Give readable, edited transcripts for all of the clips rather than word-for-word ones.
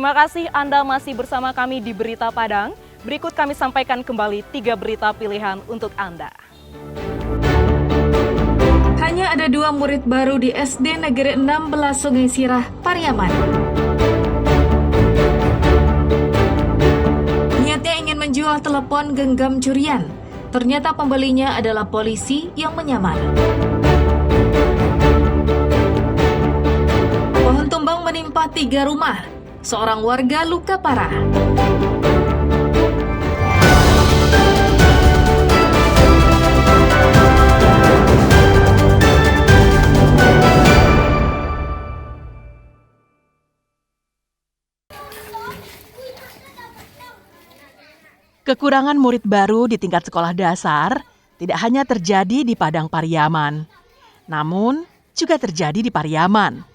Terima kasih Anda masih bersama kami di Berita Padang. Berikut kami sampaikan kembali 3 berita pilihan untuk Anda. Hanya ada 2 murid baru di SD Negeri 16 Sungai Sirah, Pariaman. Niatnya ingin menjual telepon genggam curian. Ternyata pembelinya adalah polisi yang menyamar. Pohon tumbang menimpa 3 rumah. Seorang warga luka parah. Kekurangan murid baru di tingkat sekolah dasar tidak hanya terjadi di Padang Pariaman, namun juga terjadi di Pariaman.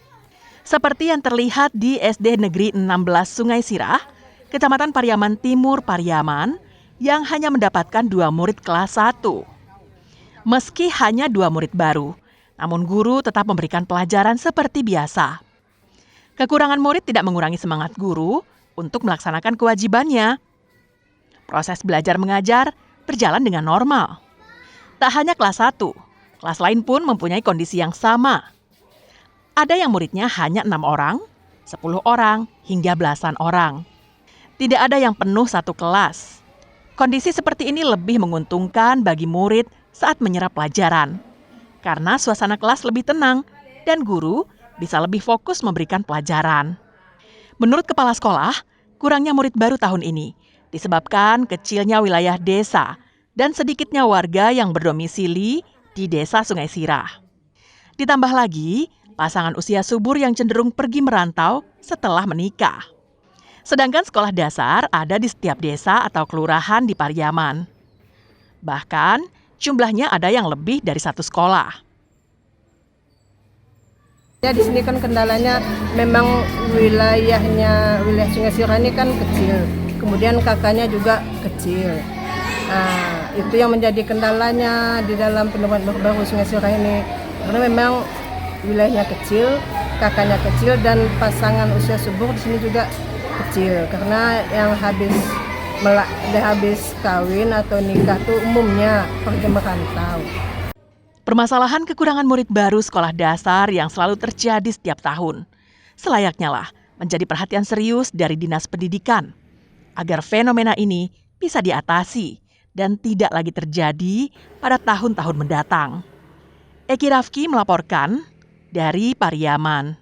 Seperti yang terlihat di SD Negeri 16 Sungai Sirah, Kecamatan Pariaman Timur, Pariaman, yang hanya mendapatkan 2 murid kelas 1. Meski hanya 2 murid baru, namun guru tetap memberikan pelajaran seperti biasa. Kekurangan murid tidak mengurangi semangat guru untuk melaksanakan kewajibannya. Proses belajar mengajar berjalan dengan normal. Tak hanya kelas 1, kelas lain pun mempunyai kondisi yang sama. Ada yang muridnya hanya 6 orang, 10 orang, hingga belasan orang. Tidak ada yang penuh satu kelas. Kondisi seperti ini lebih menguntungkan bagi murid saat menyerap pelajaran. Karena suasana kelas lebih tenang dan guru bisa lebih fokus memberikan pelajaran. Menurut kepala sekolah, kurangnya murid baru tahun ini disebabkan kecilnya wilayah desa dan sedikitnya warga yang berdomisili di desa Sungai Sirah. Ditambah lagi, pasangan usia subur yang cenderung pergi merantau setelah menikah. Sedangkan sekolah dasar ada di setiap desa atau kelurahan di Pariaman. Bahkan, jumlahnya ada yang lebih dari 1 sekolah. Ya, di sini kan kendalanya memang wilayah Sungai Sirah ini kan kecil. Kemudian kakaknya juga kecil. Itu yang menjadi kendalanya di dalam penemuan baru Sungai Sirah ini. Karena memang wilayahnya kecil, kakaknya kecil, dan pasangan usia subur di sini juga kecil. Karena yang habis kawin atau nikah tuh umumnya pergi merantau. Permasalahan kekurangan murid baru sekolah dasar yang selalu terjadi setiap tahun, selayaknya lah menjadi perhatian serius dari Dinas Pendidikan, agar fenomena ini bisa diatasi dan tidak lagi terjadi pada tahun-tahun mendatang. Eki Rafki melaporkan dari Pariaman.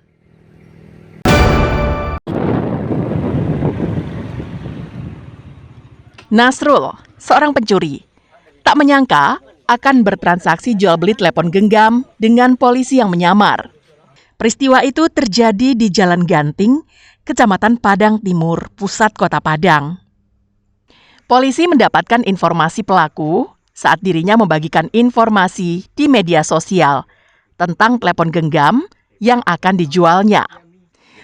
Nasrul, seorang pencuri, tak menyangka akan bertransaksi jual beli telepon genggam dengan polisi yang menyamar. Peristiwa itu terjadi di Jalan Ganting, Kecamatan Padang Timur, pusat kota Padang. Polisi mendapatkan informasi pelaku saat dirinya membagikan informasi di media sosial tentang telepon genggam yang akan dijualnya.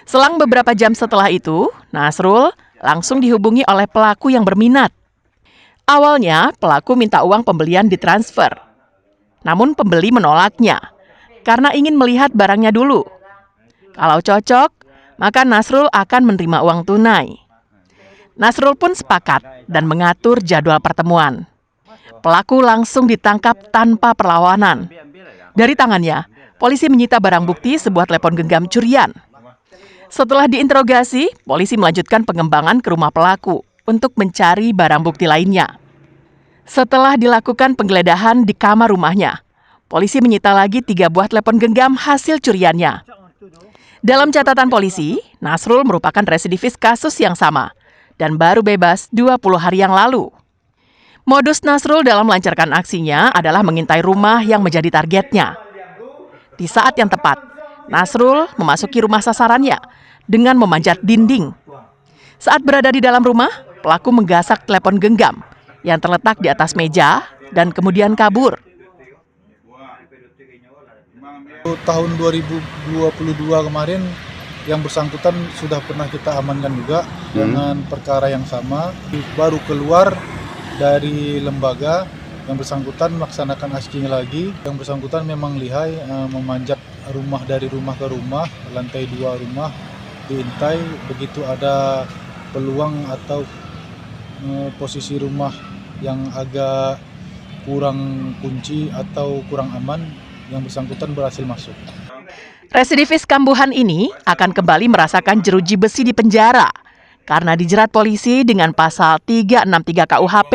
Selang beberapa jam setelah itu, Nasrul langsung dihubungi oleh pelaku yang berminat. Awalnya, pelaku minta uang pembelian ditransfer. Namun pembeli menolaknya karena ingin melihat barangnya dulu. Kalau cocok, maka Nasrul akan menerima uang tunai. Nasrul pun sepakat dan mengatur jadwal pertemuan. Pelaku langsung ditangkap tanpa perlawanan. Dari tangannya, polisi menyita barang bukti sebuah telepon genggam curian. Setelah diinterogasi, polisi melanjutkan pengembangan ke rumah pelaku untuk mencari barang bukti lainnya. Setelah dilakukan penggeledahan di kamar rumahnya, polisi menyita lagi 3 buah telepon genggam hasil curiannya. Dalam catatan polisi, Nasrul merupakan residivis kasus yang sama dan baru bebas 20 hari yang lalu. Modus Nasrul dalam melancarkan aksinya adalah mengintai rumah yang menjadi targetnya. Di saat yang tepat, Nasrul memasuki rumah sasarannya dengan memanjat dinding. Saat berada di dalam rumah, pelaku menggasak telepon genggam yang terletak di atas meja dan kemudian kabur. Tahun 2022 kemarin, yang bersangkutan sudah pernah kita amankan juga dengan perkara yang sama. Baru keluar dari lembaga, yang bersangkutan melaksanakan aksinya lagi. Yang bersangkutan memang lihai memanjat rumah dari rumah ke rumah, lantai 2 rumah, diintai begitu ada peluang atau posisi rumah yang agak kurang kunci atau kurang aman, yang bersangkutan berhasil masuk. Residivis kambuhan ini akan kembali merasakan jeruji besi di penjara karena dijerat polisi dengan pasal 363 KUHP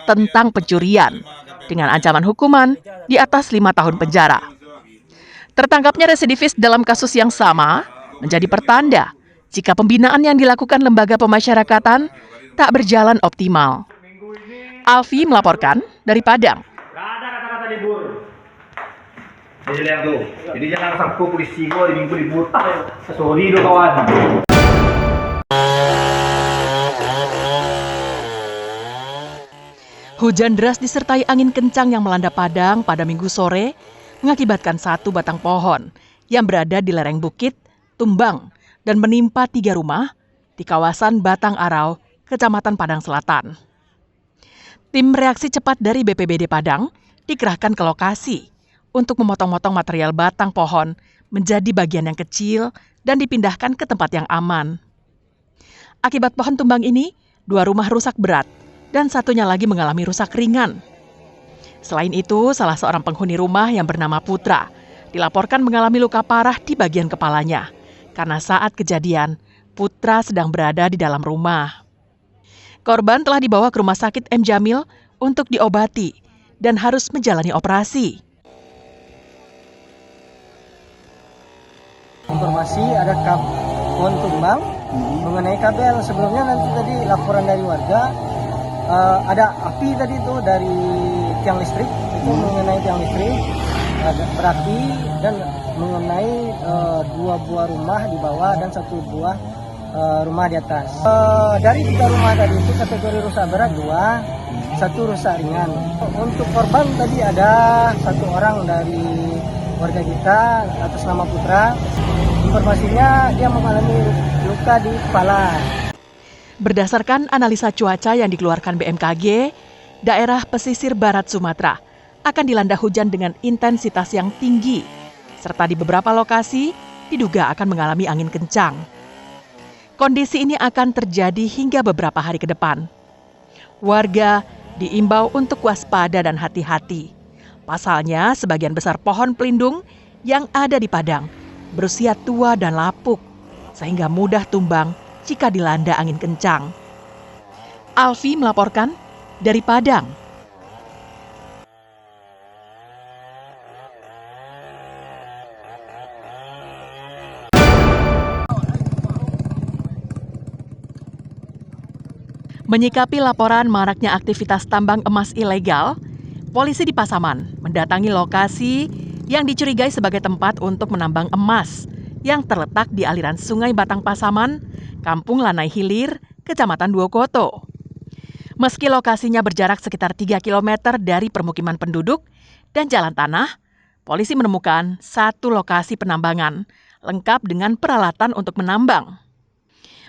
tentang pencurian dengan ancaman hukuman di atas 5 tahun penjara. Tertangkapnya residivis dalam kasus yang sama menjadi pertanda jika pembinaan yang dilakukan lembaga pemasyarakatan tak berjalan optimal. Alfi melaporkan dari Padang. Gak ada kata-kata libur. Jadi lihat tuh. Jadi jangan sampai polisi gua di minggu libur. Sorry do kawan. Hujan deras disertai angin kencang yang melanda Padang pada Minggu sore mengakibatkan satu batang pohon yang berada di lereng bukit tumbang dan menimpa 3 rumah di kawasan Batang Arau, Kecamatan Padang Selatan. Tim reaksi cepat dari BPBD Padang dikerahkan ke lokasi untuk memotong-motong material batang pohon menjadi bagian yang kecil dan dipindahkan ke tempat yang aman. Akibat pohon tumbang ini, 2 rumah rusak berat dan satunya lagi mengalami rusak ringan. Selain itu, salah seorang penghuni rumah yang bernama Putra dilaporkan mengalami luka parah di bagian kepalanya karena saat kejadian, Putra sedang berada di dalam rumah. Korban telah dibawa ke Rumah Sakit M. Jamil untuk diobati dan harus menjalani operasi. Informasi ada pohon tumbang mengenai kabel. Sebelumnya nanti tadi laporan dari warga ada api tadi itu dari tiang listrik, itu mengenai tiang listrik berapi dan mengenai 2 buah rumah di bawah dan 1 buah rumah di atas. Dari 3 rumah tadi itu kategori rusak berat 2, 1 rusak ringan. Untuk korban tadi ada 1 orang dari warga kita atas nama Putra. Informasinya dia mengalami luka di kepala. Berdasarkan analisa cuaca yang dikeluarkan BMKG, daerah pesisir barat Sumatera akan dilanda hujan dengan intensitas yang tinggi, serta di beberapa lokasi diduga akan mengalami angin kencang. Kondisi ini akan terjadi hingga beberapa hari ke depan. Warga diimbau untuk waspada dan hati-hati. Pasalnya, sebagian besar pohon pelindung yang ada di Padang berusia tua dan lapuk, sehingga mudah tumbang jika dilanda angin kencang. Alfi melaporkan dari Padang. Menyikapi laporan maraknya aktivitas tambang emas ilegal, polisi di Pasaman mendatangi lokasi yang dicurigai sebagai tempat untuk menambang emas yang terletak di aliran Sungai Batang Pasaman, Kampung Lanai Hilir, Kecamatan Duokoto. Meski lokasinya berjarak sekitar 3 km dari permukiman penduduk dan jalan tanah, polisi menemukan 1 lokasi penambangan lengkap dengan peralatan untuk menambang.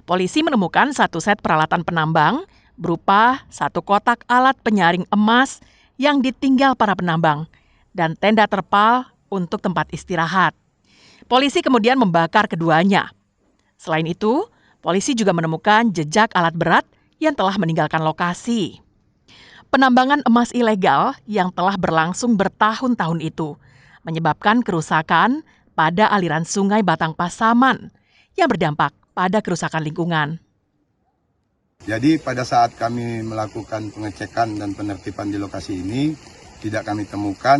Polisi menemukan 1 set peralatan penambang berupa 1 kotak alat penyaring emas yang ditinggal para penambang dan tenda terpal untuk tempat istirahat. Polisi kemudian membakar keduanya. Selain itu, polisi juga menemukan jejak alat berat yang telah meninggalkan lokasi. Penambangan emas ilegal yang telah berlangsung bertahun-tahun itu menyebabkan kerusakan pada aliran Sungai Batang Pasaman yang berdampak pada kerusakan lingkungan. Jadi pada saat kami melakukan pengecekan dan penertiban di lokasi ini, tidak kami temukan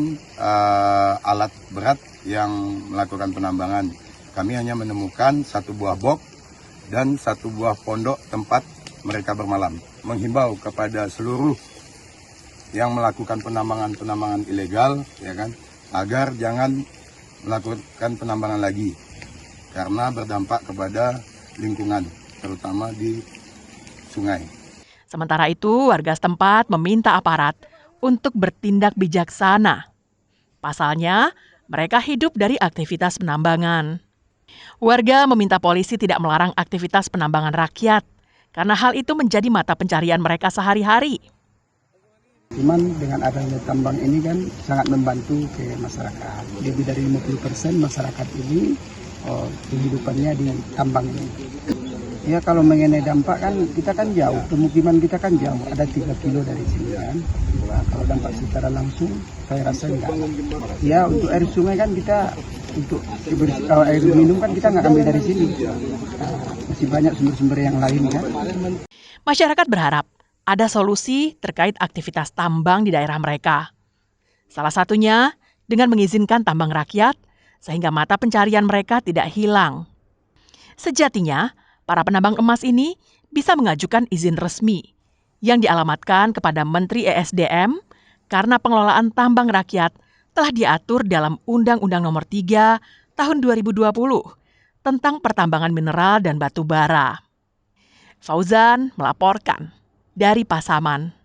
alat berat yang melakukan penambangan. Kami hanya menemukan 1 buah box dan 1 buah pondok tempat mereka bermalam. Menghimbau kepada seluruh yang melakukan penambangan ilegal, ya kan, agar jangan melakukan penambangan lagi karena berdampak kepada lingkungan, terutama di sungai. Sementara itu, warga setempat meminta aparat untuk bertindak bijaksana. Pasalnya, mereka hidup dari aktivitas penambangan. Warga meminta polisi tidak melarang aktivitas penambangan rakyat, karena hal itu menjadi mata pencarian mereka sehari-hari. Cuman dengan adanya tambang ini kan sangat membantu ke masyarakat. Lebih dari 50% masyarakat ini kehidupannya di tambang ini. Ya kalau mengenai dampak kan kita kan jauh, pemukiman kita kan jauh, ada 3 kilo dari sini kan. Nah, kalau dampak secara langsung saya rasa enggak. Ya untuk air sungai kan kita untuk air minum kan kita nggak ambil dari sini. Masih banyak sumber-sumber yang lain kan. Masyarakat berharap ada solusi terkait aktivitas tambang di daerah mereka. Salah satunya dengan mengizinkan tambang rakyat sehingga mata pencarian mereka tidak hilang. Sejatinya, para penambang emas ini bisa mengajukan izin resmi yang dialamatkan kepada Menteri ESDM karena pengelolaan tambang rakyat telah diatur dalam Undang-Undang Nomor 3 Tahun 2020 tentang pertambangan mineral dan batu bara. Fauzan melaporkan dari Pasaman.